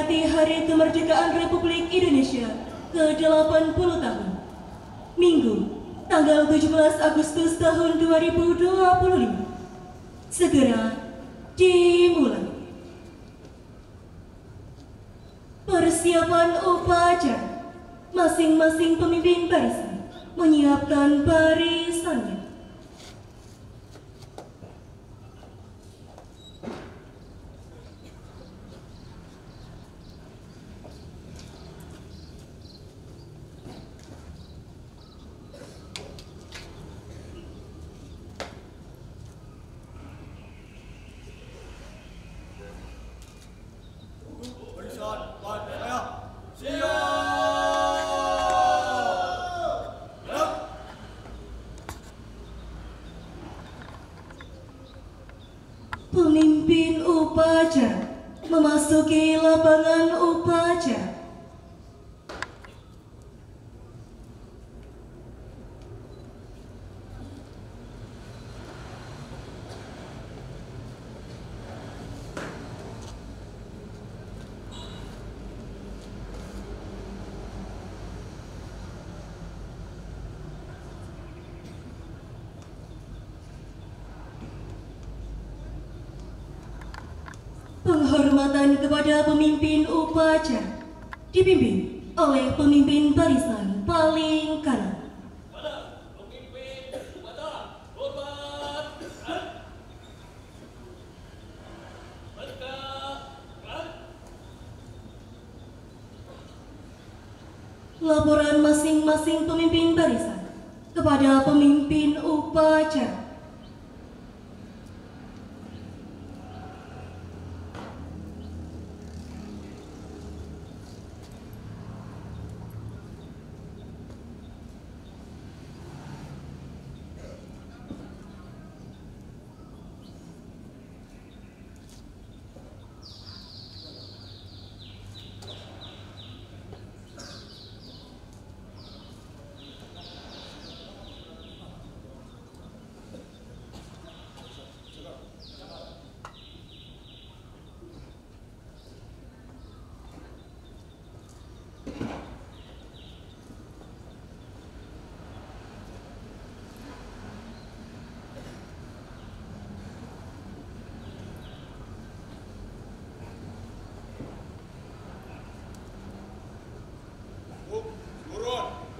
memperingati Hari Kemerdekaan Republik Indonesia ke-80 tahun. Minggu, tanggal 17 Agustus tahun 2025. Segera dimulai. Persiapan upacara. Masing-masing pemimpin barisan menyiapkan barisannya. Pemimpin upacara memasuki lapangan upacara. Penghormatan kepada pemimpin upacara dipimpin oleh pemimpin barisan paling kanan. Pemimpin upacara, hormat. Laporan masing-masing pemimpin barisan kepada pemimpin upacara.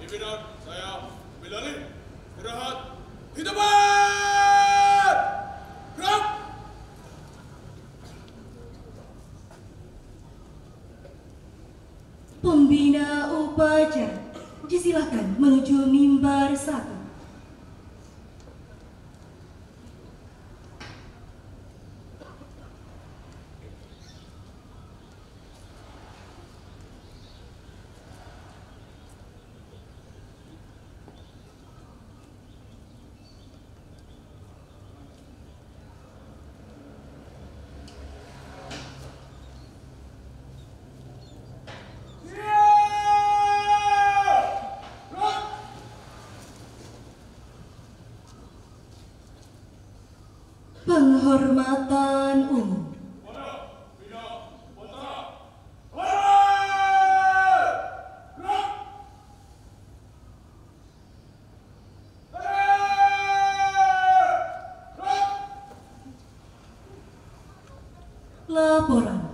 Pimpinan saya Bilali, istirahat, di tempat! Gerak! Pembina upacara disilakan menuju mimbar 1. Penghormatan umum. Laporan.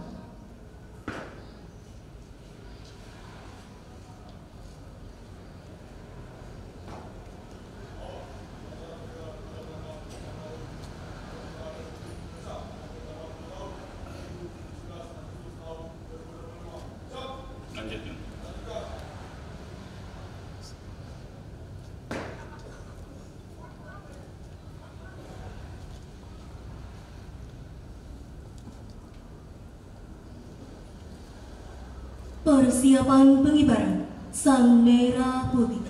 Persiapan pengibaran Sang Merah Putih.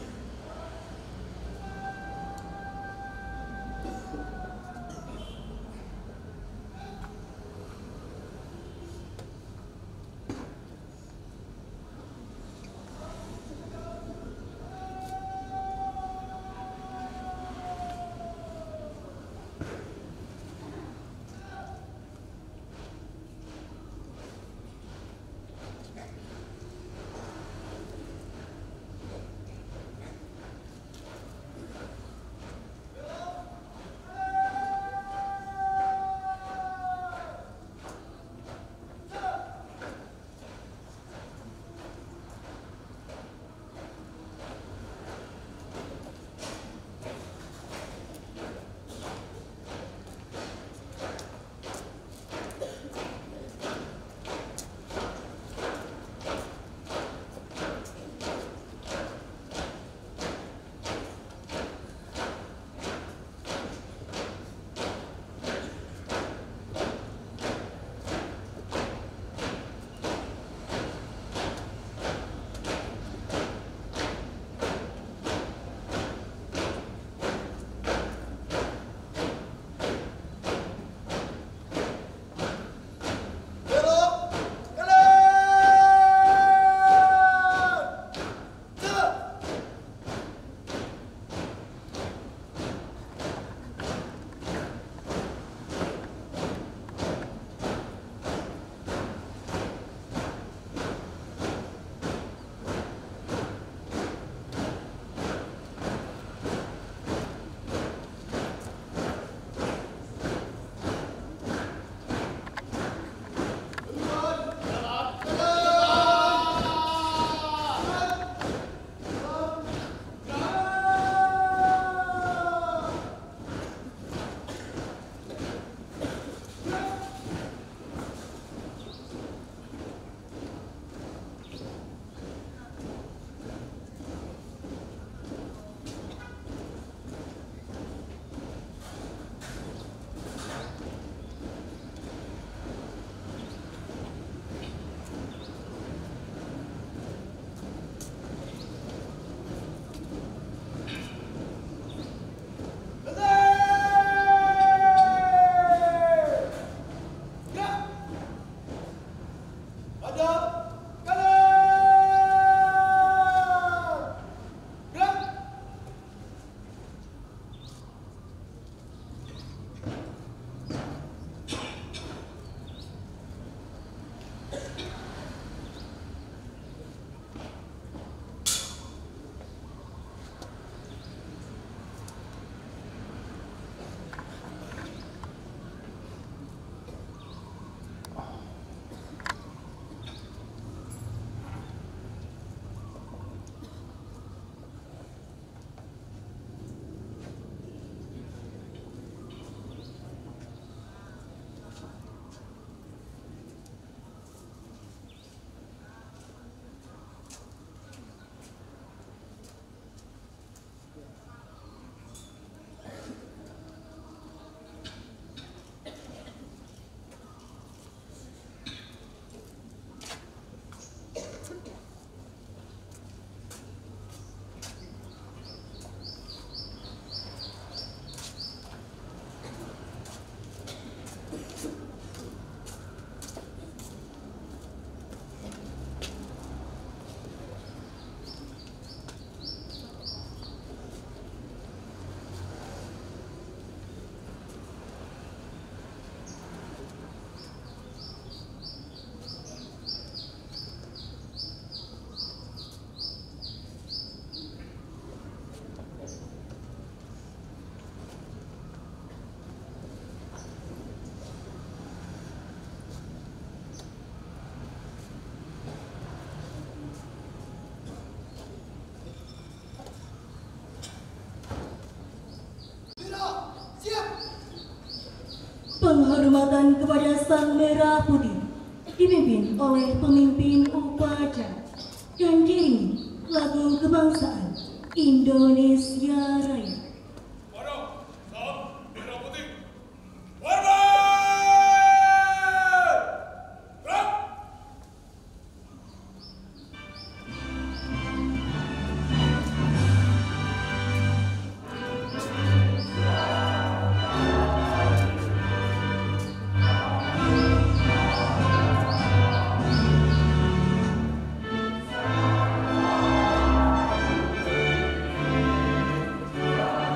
penghormatan kepada Sang Merah Putih dipimpin oleh pemimpin upacara dan diiringi lagu kebangsaan Indonesia Raya. Pada Sang Merah Putih. Hormat! Gerak! Thank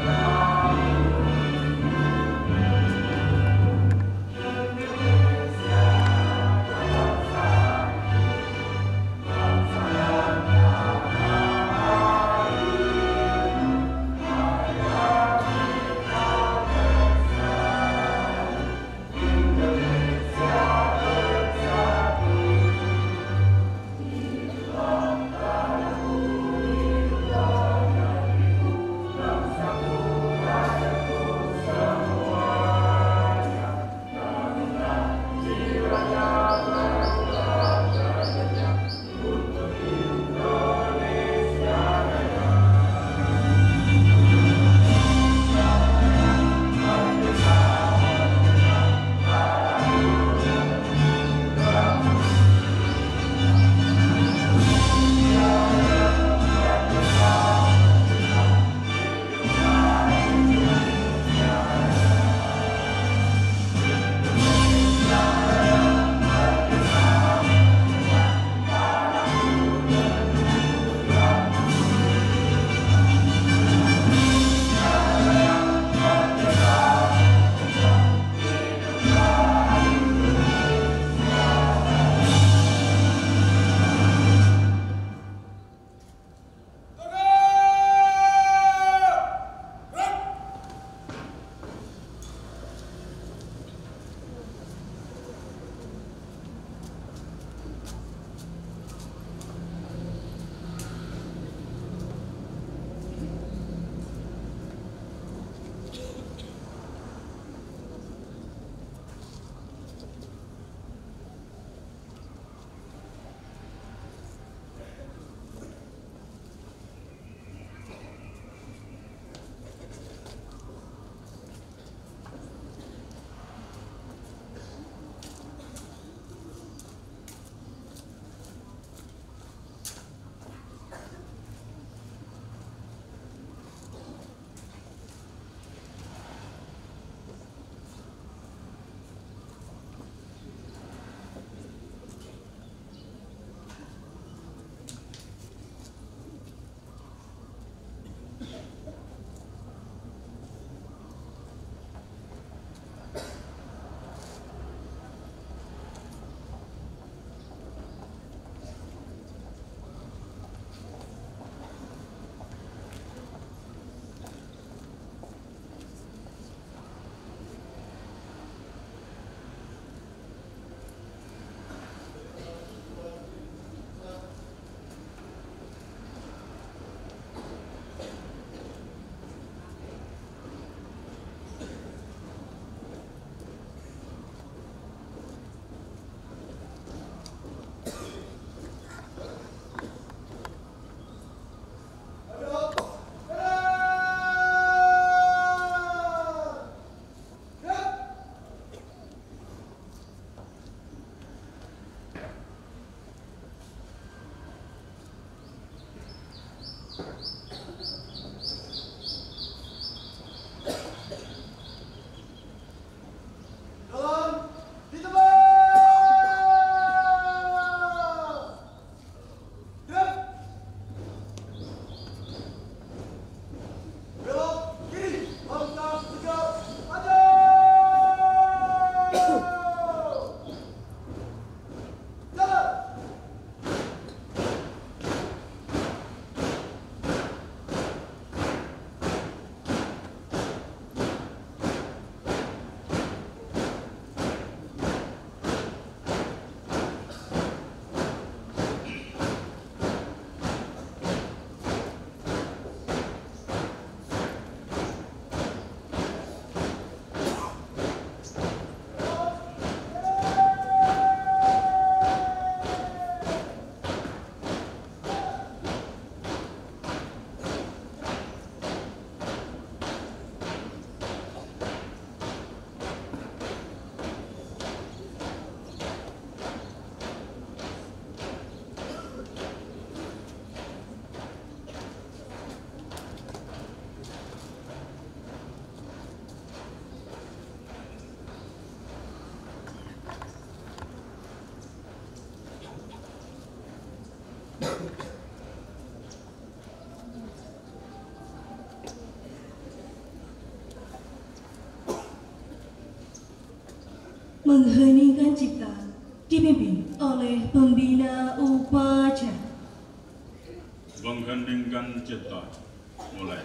mengheningkan cipta dipimpin oleh pembina upacara. Mengheningkan cipta, mulai.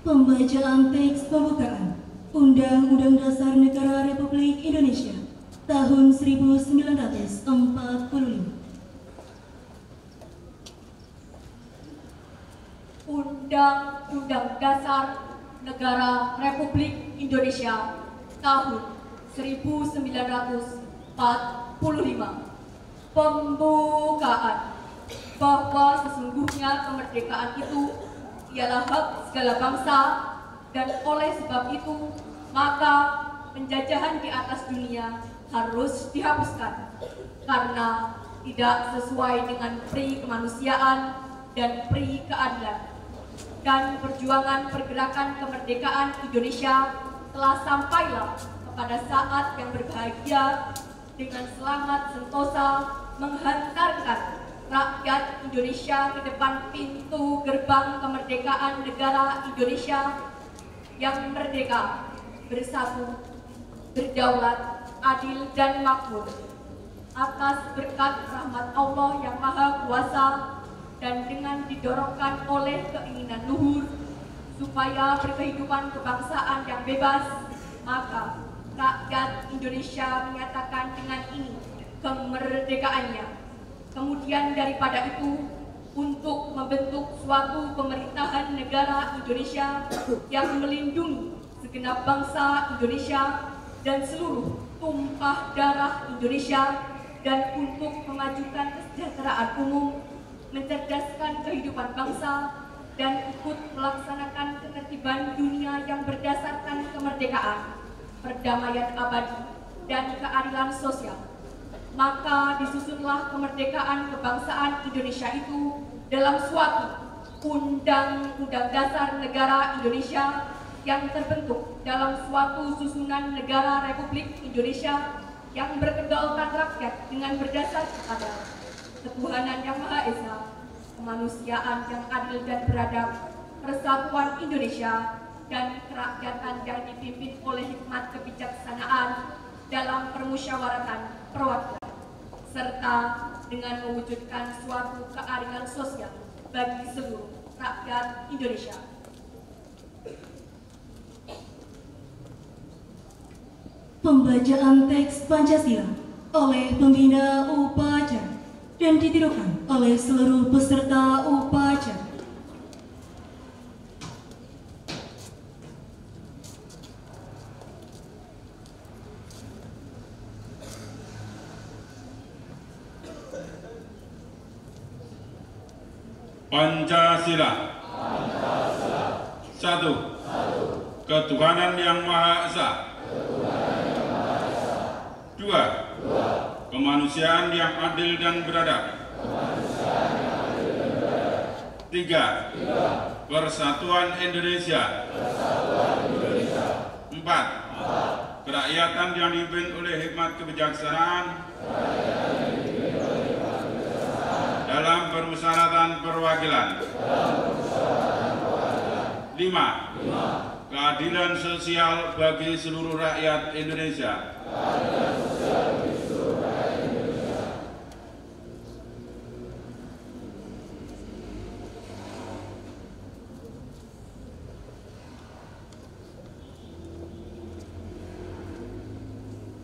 Pembacaan teks pembukaan Undang-Undang Dasar Negara Republik Indonesia tahun 1945. Undang-Undang Dasar Negara Republik Indonesia tahun 1945. Pembukaan. Bahwa sesungguhnya kemerdekaan itu ialah hak segala bangsa, dan oleh sebab itu maka penjajahan di atas dunia harus dihapuskan karena tidak sesuai dengan pri kemanusiaan dan pri keadilan. Dan perjuangan pergerakan kemerdekaan Indonesia telah sampailah kepada saat yang berbahagia dengan selamat sentosa menghantarkan rakyat Indonesia ke depan pintu gerbang kemerdekaan negara Indonesia yang merdeka, bersatu, berdaulat, adil dan makmur. Atas berkat rahmat Allah yang Maha Kuasa dan dengan didorongkan oleh keinginan luhur supaya berkehidupan kebangsaan yang bebas, maka rakyat Indonesia menyatakan dengan ini kemerdekaannya. Kemudian daripada itu, untuk membentuk suatu pemerintahan negara Indonesia yang melindungi segenap bangsa Indonesia dan seluruh tumpah darah Indonesia, dan untuk memajukan kesejahteraan umum, mencerdaskan kehidupan bangsa, dan ikut melaksanakan ketertiban dunia yang berdasarkan kemerdekaan, perdamaian abadi, dan keadilan sosial. Maka disusunlah kemerdekaan kebangsaan Indonesia itu dalam suatu Undang-Undang Dasar Negara Indonesia yang terbentuk dalam suatu susunan negara Republik Indonesia yang berkedaulatan rakyat dengan berdasar pada ketuhanan yang Maha Esa, kemanusiaan yang adil dan beradab, persatuan Indonesia, dan kerakyatan yang dipimpin oleh hikmat kebijaksanaan dalam permusyawaratan perwakilan, serta dengan mewujudkan suatu keadilan sosial bagi seluruh rakyat Indonesia. Pembacaan teks Pancasila oleh pembina upacara dan ditirukan oleh seluruh peserta upacara. Pancasila. Satu. Ketuhanan yang Maha Esa. 2. Kemanusiaan yang adil dan beradab. 3. Persatuan Indonesia. 4. Kerakyatan yang dipimpin oleh hikmat kebijaksanaan dalam permusyawaratan perwakilan. 5. Keadilan sosial bagi seluruh rakyat Indonesia.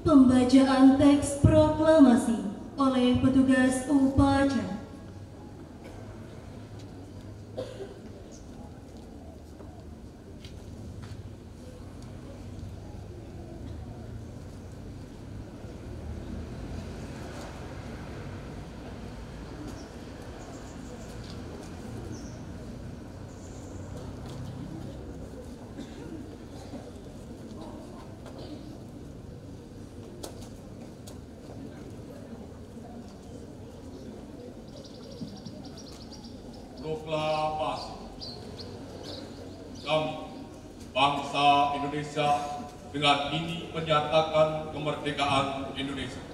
Pembacaan teks proklamasi oleh petugas upacara. Proklamasi. Kami, bangsa Indonesia, dengan ini menyatakan kemerdekaan Indonesia.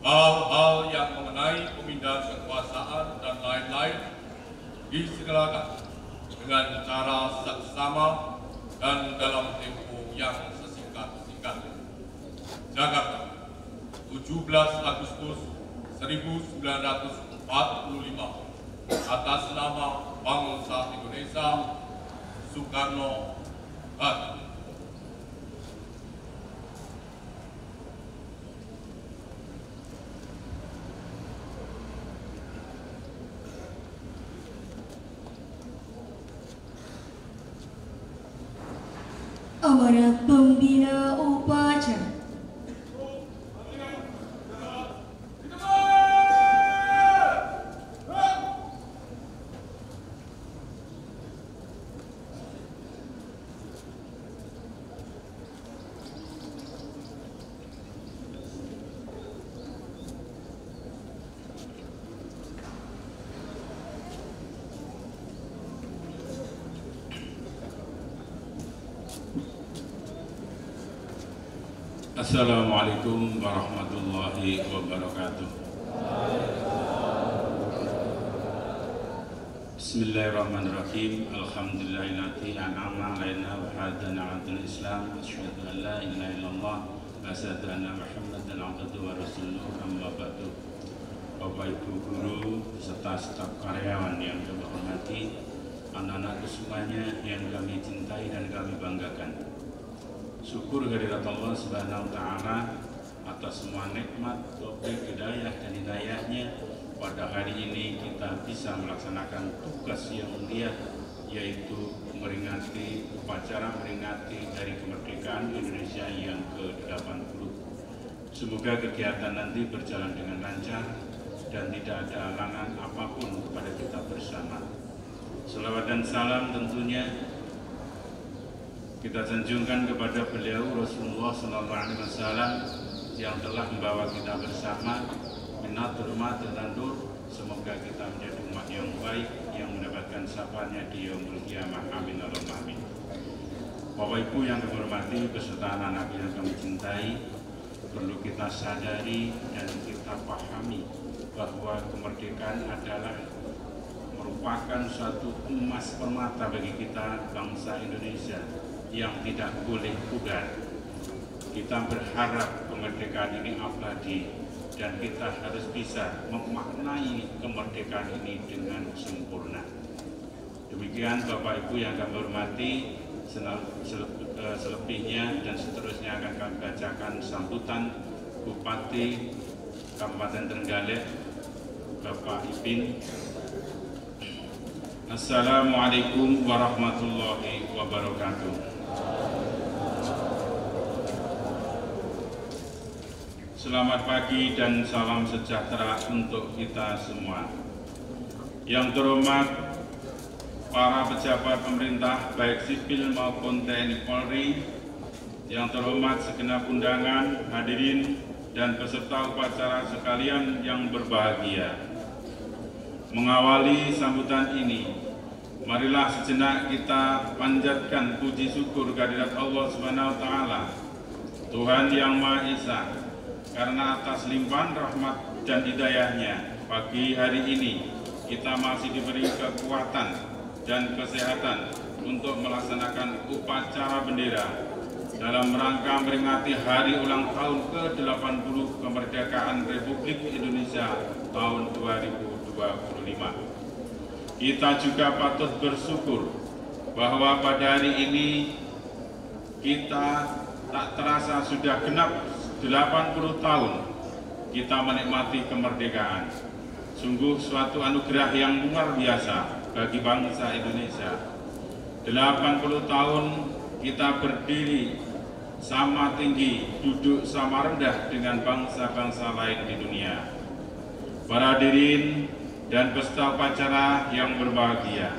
Hal-hal yang mengenai pemindahan kekuasaan dan lain-lain disegerakan dengan cara seksama dan dalam tempo yang sesingkat-singkatnya. Jakarta, 17 Agustus 1945. Atas nama bangsa Indonesia, Soekarno Hatta. Amanat pembina upacara. Assalamualaikum warahmatullahi wabarakatuh. Bismillahirrahmanirrahim. Alhamdulillahilladzi an'ama 'alaina wa hadana 'alal Islam. Asyhadu an la ilaha illallah wa asyhadu anna Muhammadan 'abduhu wa rasuluhu. Amma ba'du. Bapak Ibu guru serta staf karyawan yang kami hormati, anak-anakku semuanya yang kami cintai dan kami banggakan. Syukur kehadirat Allah Subhanahu wa Ta'ala atas semua nikmat, taufik, hidayah dan hidayahnya. Pada hari ini kita bisa melaksanakan tugas yang mulia, yaitu memperingati upacara memperingati Hari Kemerdekaan Indonesia yang ke-80. Semoga kegiatan nanti berjalan dengan lancar dan tidak ada halangan apapun kepada kita bersama. Selawat dan salam tentunya kita sanjungkan kepada beliau Rasulullah SAW yang telah membawa kita bersama minatul umat dan nur. Semoga kita menjadi umat yang baik yang mendapatkan syafaatnya di yaumul qiyamah. Amin Allahumma amin. Bapak Ibu yang kami hormati beserta anak-anak yang kami cintai, perlu kita sadari dan kita pahami bahwa kemerdekaan adalah merupakan suatu emas permata bagi kita bangsa Indonesia yang tidak boleh pudar. Kita berharap kemerdekaan ini abadi dan kita harus bisa memaknai kemerdekaan ini dengan sempurna. Demikian Bapak Ibu yang kami hormati, selebihnya dan seterusnya akan kami bacakan sambutan Bupati Kabupaten Trenggalek, Bapak Ipin. Assalamualaikum warahmatullahi wabarakatuh. Selamat pagi dan salam sejahtera untuk kita semua. Yang terhormat para pejabat pemerintah baik sipil maupun TNI Polri, Yang terhormat segenap undangan, hadirin dan peserta upacara sekalian yang berbahagia. Mengawali sambutan ini, marilah sejenak kita panjatkan puji syukur kehadirat Allah Subhanahu wa taala, Tuhan yang Maha Esa, karena atas limpahan rahmat dan hidayahnya pagi hari ini kita masih diberi kekuatan dan kesehatan untuk melaksanakan upacara bendera dalam rangka memperingati hari ulang tahun ke-80 kemerdekaan Republik Indonesia tahun 2025. Kita juga patut bersyukur bahwa pada hari ini kita tak terasa sudah genap 80 tahun kita menikmati kemerdekaan. Sungguh suatu anugerah yang luar biasa bagi bangsa Indonesia. 80 tahun kita berdiri sama tinggi, duduk sama rendah dengan bangsa-bangsa lain di dunia. Para hadirin dan peserta upacara yang berbahagia,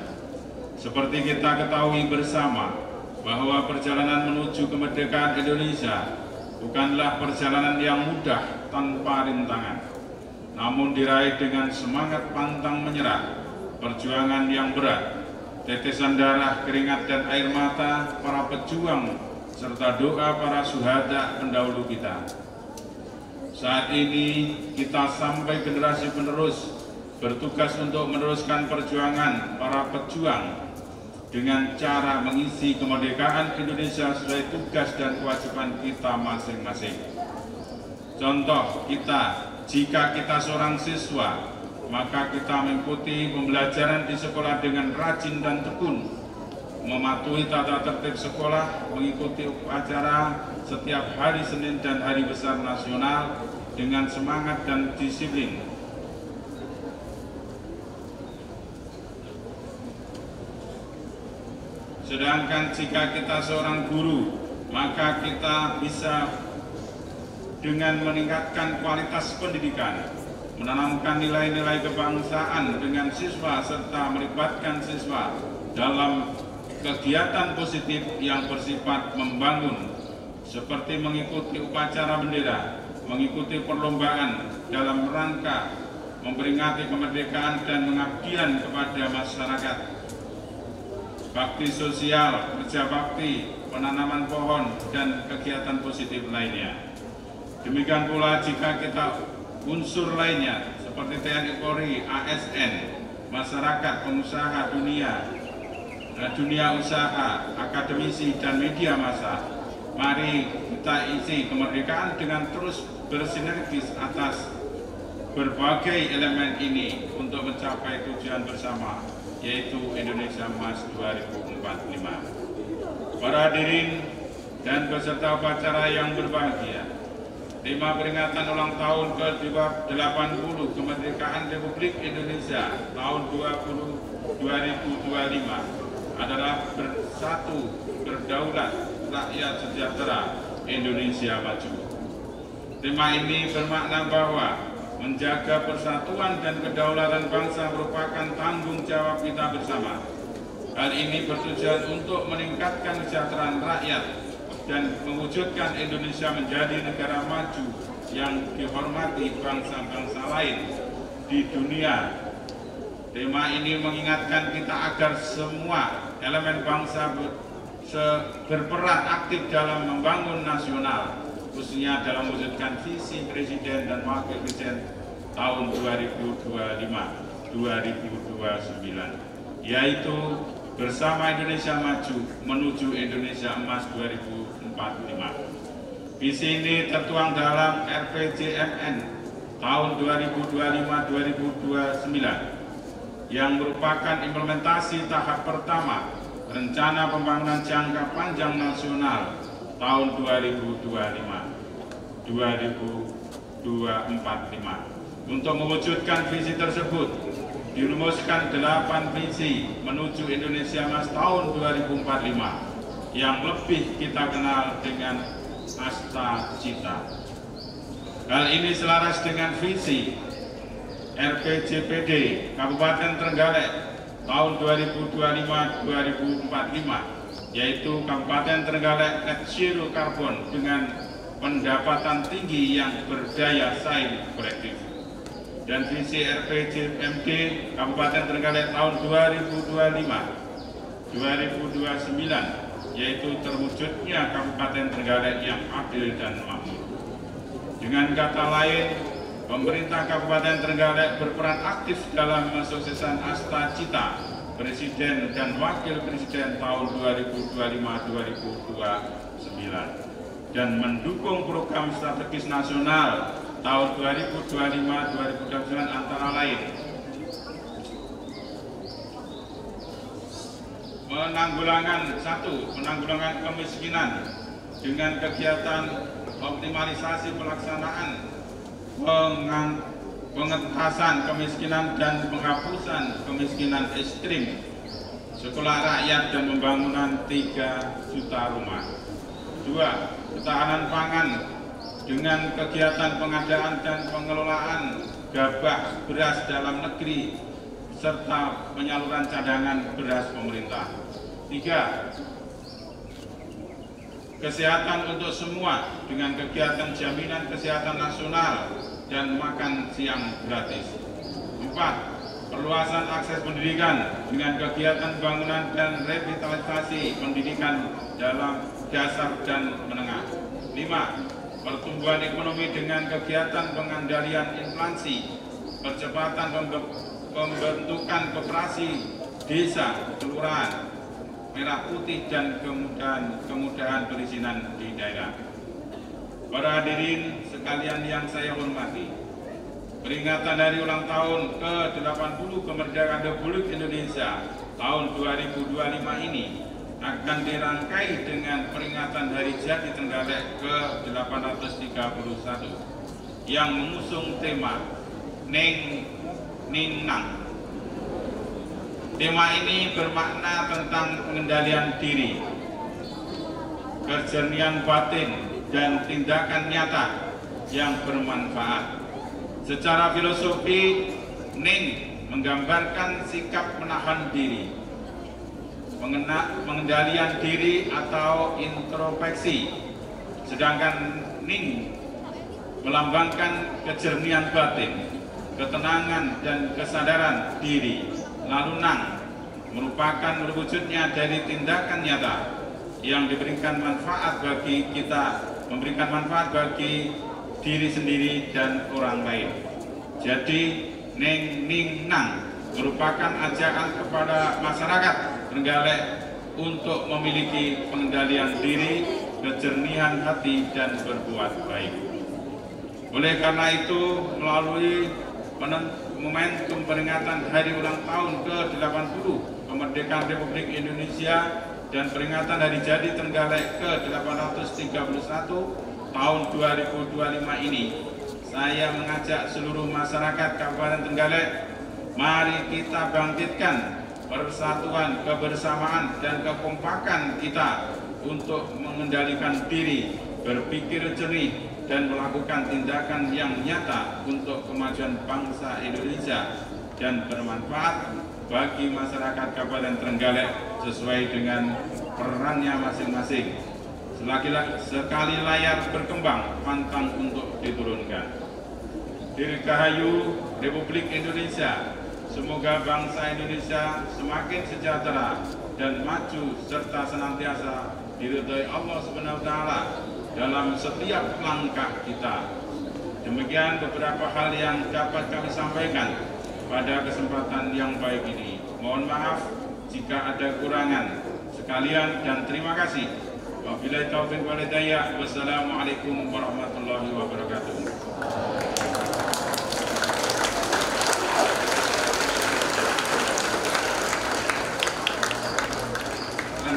seperti kita ketahui bersama bahwa perjalanan menuju kemerdekaan Indonesia bukanlah perjalanan yang mudah tanpa rintangan, namun diraih dengan semangat pantang menyerah, perjuangan yang berat, tetesan darah, keringat dan air mata para pejuang, serta doa para syuhada pendahulu kita. Saat ini kita sampai generasi penerus bertugas untuk meneruskan perjuangan para pejuang dengan cara mengisi kemerdekaan Indonesia sesuai tugas dan kewajiban kita masing-masing. Contoh jika kita seorang siswa, maka kita mengikuti pembelajaran di sekolah dengan rajin dan tekun, mematuhi tata tertib sekolah, mengikuti upacara setiap hari Senin dan hari besar nasional dengan semangat dan disiplin. Sedangkan jika kita seorang guru, maka kita bisa dengan meningkatkan kualitas pendidikan, menanamkan nilai-nilai kebangsaan dengan siswa serta melibatkan siswa dalam kegiatan positif yang bersifat membangun, seperti mengikuti upacara bendera, mengikuti perlombaan dalam rangka memperingati kemerdekaan dan pengabdian kepada masyarakat, bakti sosial, kerja bakti, penanaman pohon, dan kegiatan positif lainnya. Demikian pula jika kita unsur lainnya seperti TNI Polri, ASN, masyarakat, pengusaha dunia usaha, akademisi, dan media massa, mari kita isi kemerdekaan dengan terus bersinergis atas berbagai elemen ini untuk mencapai tujuan bersama, yaitu Indonesia Emas 2045. Para hadirin dan peserta upacara yang berbahagia, tema peringatan ulang tahun ke-80 kemerdekaan Republik Indonesia tahun 2025 adalah bersatu, berdaulat, rakyat sejahtera, Indonesia maju. Tema ini bermakna bahwa menjaga persatuan dan kedaulatan bangsa merupakan tanggung jawab kita bersama. Hal ini bertujuan untuk meningkatkan kesejahteraan rakyat dan mewujudkan Indonesia menjadi negara maju yang dihormati bangsa-bangsa lain di dunia. Tema ini mengingatkan kita agar semua elemen bangsa berperan aktif dalam membangun nasional, khususnya dalam mewujudkan visi Presiden dan Wakil Presiden tahun 2025-2029, yaitu bersama Indonesia maju menuju Indonesia Emas 2045. Visi ini tertuang dalam RPJMN tahun 2025-2029 yang merupakan implementasi tahap pertama Rencana Pembangunan Jangka Panjang Nasional tahun 2025-2045. Untuk mewujudkan visi tersebut, dirumuskan 8 visi menuju Indonesia Emas tahun 2045 yang lebih kita kenal dengan Asta Cita. Hal ini selaras dengan visi RPJPD Kabupaten Trenggalek tahun 2025-2045 yaitu Kabupaten Trenggalek net zero karbon dengan pendapatan tinggi yang berdaya saing kolektif. Dan visi RPJMD Kabupaten Trenggalek tahun 2025-2029 yaitu terwujudnya Kabupaten Trenggalek yang adil dan makmur. Dengan kata lain, pemerintah Kabupaten Trenggalek berperan aktif dalam mensukseskan Asta Cita Presiden dan Wakil Presiden tahun 2025-2029 dan mendukung program strategis nasional tahun 2025-2029 antara lain penanggulangan kemiskinan dengan kegiatan optimalisasi pelaksanaan pengentasan kemiskinan dan penghapusan kemiskinan ekstrim, sekolah rakyat dan pembangunan 3 juta rumah. 2. Ketahanan pangan dengan kegiatan pengadaan dan pengelolaan gabah beras dalam negeri serta penyaluran cadangan beras pemerintah. 3. Kesehatan untuk semua dengan kegiatan jaminan kesehatan nasional dan makan siang gratis. 4. Perluasan akses pendidikan dengan kegiatan bangunan dan revitalisasi pendidikan dalam dasar dan menengah. 5. Pertumbuhan ekonomi dengan kegiatan pengendalian inflasi, percepatan pembentukan koperasi desa, kelurahan, merah putih dan kemudahan perizinan di daerah. Para hadirin sekalian yang saya hormati, peringatan hari ulang tahun ke-80 kemerdekaan Republik Indonesia tahun 2025 ini akan dirangkai dengan peringatan Hari Jadi Trenggalek ke-831 yang mengusung tema Neng Ning Nang. Tema ini bermakna tentang pengendalian diri, kejernihan batin, dan tindakan nyata yang bermanfaat. Secara filosofi, Ning menggambarkan sikap menahan diri, pengendalian diri atau introspeksi, sedangkan Ning melambangkan kejernihan batin, ketenangan dan kesadaran diri. Lalu Nang merupakan wujudnya dari tindakan nyata yang memberikan manfaat bagi diri sendiri dan orang lain. Jadi Neng Ning Nang merupakan ajakan kepada masyarakat Trenggalek untuk memiliki pengendalian diri, kejernihan hati, dan berbuat baik. Oleh karena itu, melalui momentum peringatan hari ulang tahun ke-80 kemerdekaan Republik Indonesia dan peringatan Hari Jadi Trenggalek ke-831 tahun 2025 ini, saya mengajak seluruh masyarakat Kabupaten Trenggalek, mari kita bangkitkan persatuan, kebersamaan, dan kekompakan kita untuk mengendalikan diri, berpikir jernih, dan melakukan tindakan yang nyata untuk kemajuan bangsa Indonesia dan bermanfaat bagi masyarakat Kabupaten Trenggalek sesuai dengan perannya masing-masing. Sekali layar berkembang, pantang untuk diturunkan. Dirgahayu Republik Indonesia. Semoga bangsa Indonesia semakin sejahtera dan maju serta senantiasa diridhoi Allah Subhanahu wa taala dalam setiap langkah kita. Demikian beberapa hal yang dapat kami sampaikan pada kesempatan yang baik ini. Mohon maaf jika ada kurangan. Sekalian dan terima kasih. Wabillahi taufiq wal hidayah. Wassalamualaikum warahmatullahi wabarakatuh.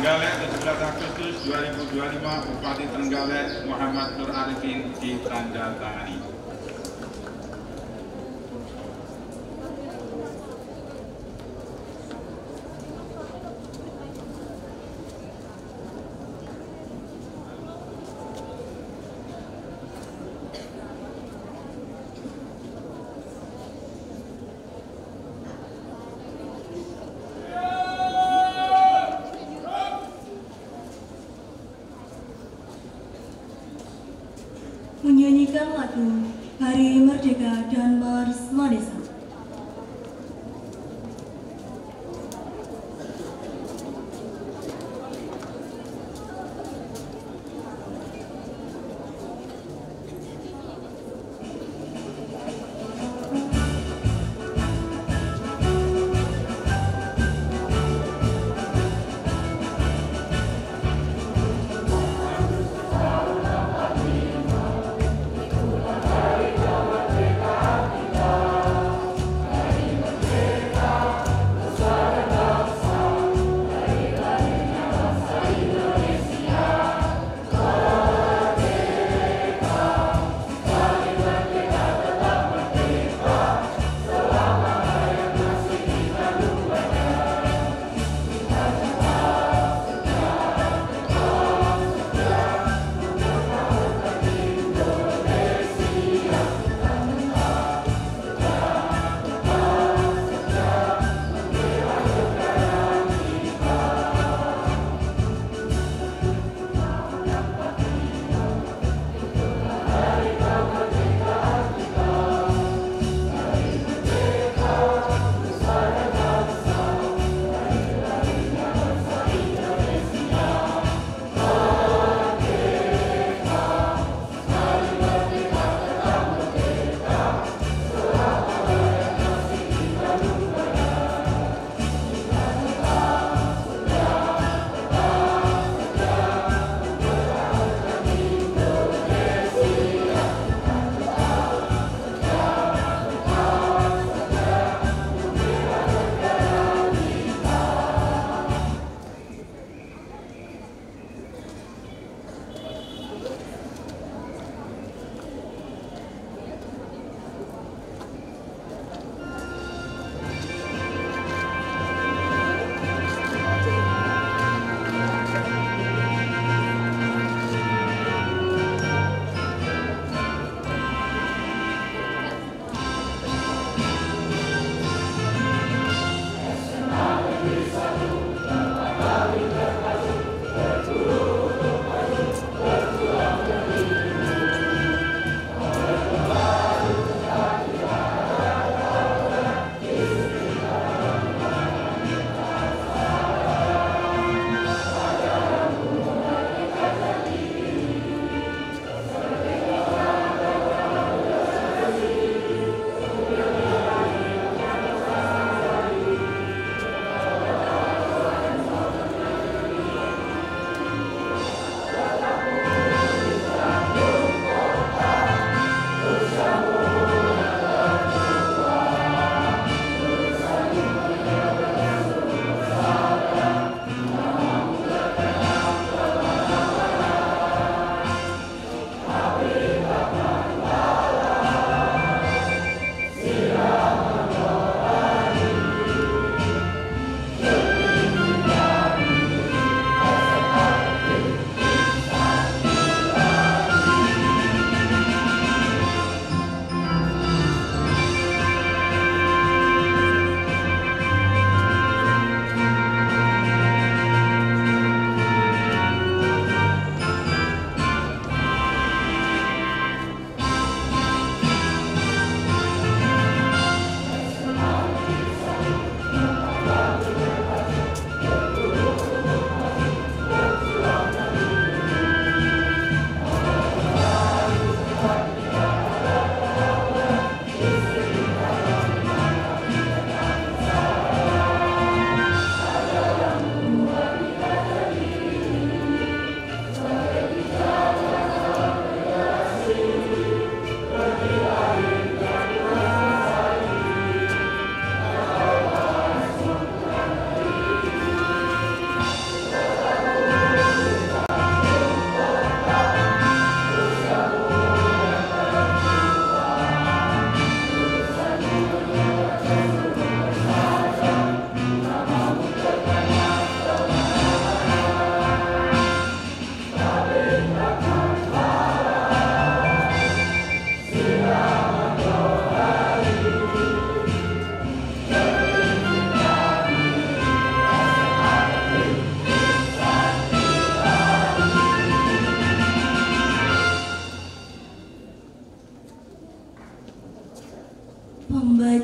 Trenggalek 17 Agustus 2025, Bupati Trenggalek Muhammad Nur Arifin ditandatangani. menyanyikan lagu Hari Merdeka dan Mars Manesa. Kita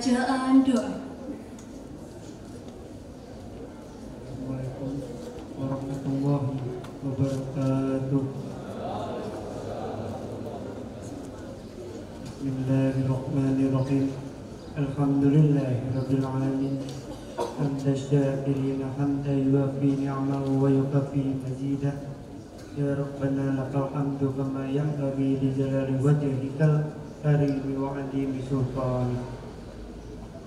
Bacaan doa. Assalamualaikum warahmatullahi wabarakatuh. Bismillahirrahmanirrahim. Alhamdulillahirabbil alamin. Hamdan syakirin hamdan yuwafi ni'amahu wa yukafi mazidah. Ya Rabbana lakal hamdu kama yanbaghi li jalali wajhikal karimi wa adimi sultanik.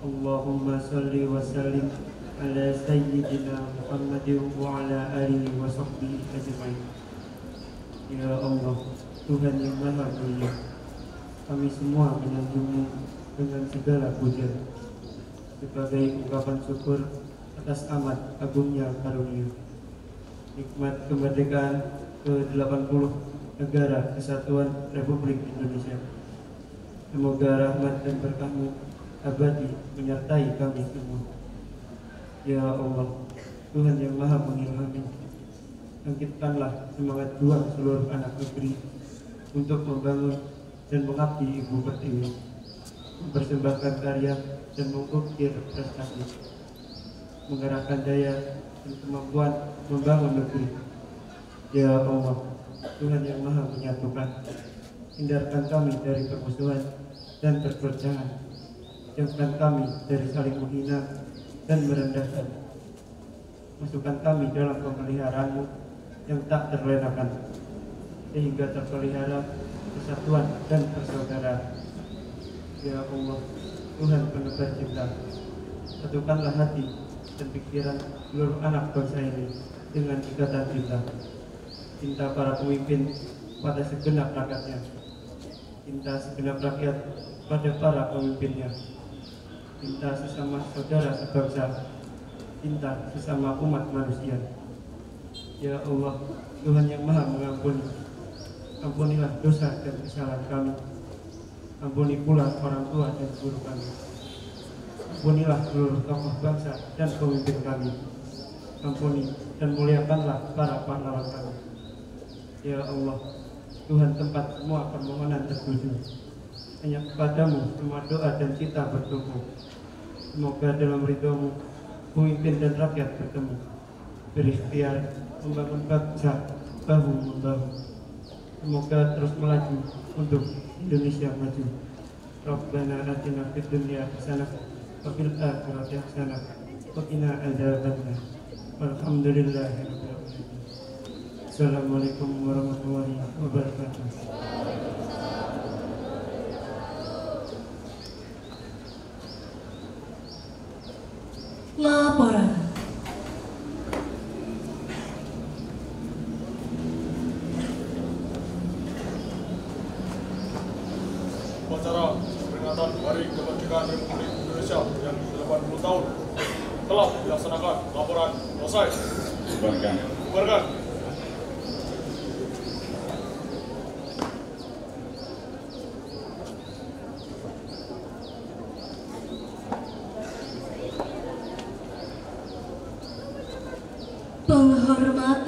Allahumma salli wa sallim ala sayyidina Muhammadin wa ala alihi wa sahbihi ajma'in. Ya Allah, Tuhan yang Maha Mulia, kami semua menyanjungmu dengan segala puja sebagai ungkapan syukur atas amat agungnya karunia, nikmat kemerdekaan ke-80 negara Kesatuan Republik Indonesia. Semoga rahmat dan berkah-Mu abadi menyertai kami semua. Ya Allah, Tuhan yang Maha Mengilhami, bangkitkanlah semangat juang seluruh anak negeri untuk membangun dan mengabdi Ibu Pertiwi, mempersembahkan karya dan mengukir prestasi, mengerahkan daya dan kemampuan membangun negeri. Ya Allah, Tuhan yang Maha Menyatukan, hindarkan kami dari permusuhan dan perpecahan, jauhkan kami dari saling menghina dan merendahkan. Masukkan kami dalam pemeliharaan-Mu yang tak terlena-kan, sehingga terpelihara kesatuan dan persaudaraan. Ya Allah, Tuhan penebar cinta, satukanlah hati dan pikiran seluruh anak bangsa ini dengan ikatan cinta. Cinta para pemimpin pada segenap rakyatnya, cinta segenap rakyat pada para pemimpinnya, cinta sesama saudara sebangsa, cinta sesama umat manusia. Ya Allah, Tuhan yang Maha Mengampuni, ampunilah dosa dan kesalahan kami. Ampuni pula orang tua dan guru kami. Ampunilah seluruh tokoh bangsa dan pemimpin kami. Ampuni dan muliakanlah para pahlawan kami. Ya Allah, Tuhan tempat semua permohonan tertuju. Hanya kepadamu semua doa dan cita bertumpu. Semoga dalam ridho-Mu pemimpin dan rakyat bertemu, berikhtiar membangun bangsa bahu-membahu. Semoga terus melaju untuk Indonesia maju. Rabbana atina fid dunya hasanah wa fil akhirati hasanah wa qina adzabannar. Walhamdulillahirabbil alamin. Assalamualaikum warahmatullahi wabarakatuh. Laporan. Upacara peringatan Hari Kemerdekaan Republik Indonesia yang ke-80 tahun telah dilaksanakan. Laporan selesai. Bubarkan. Penghormatan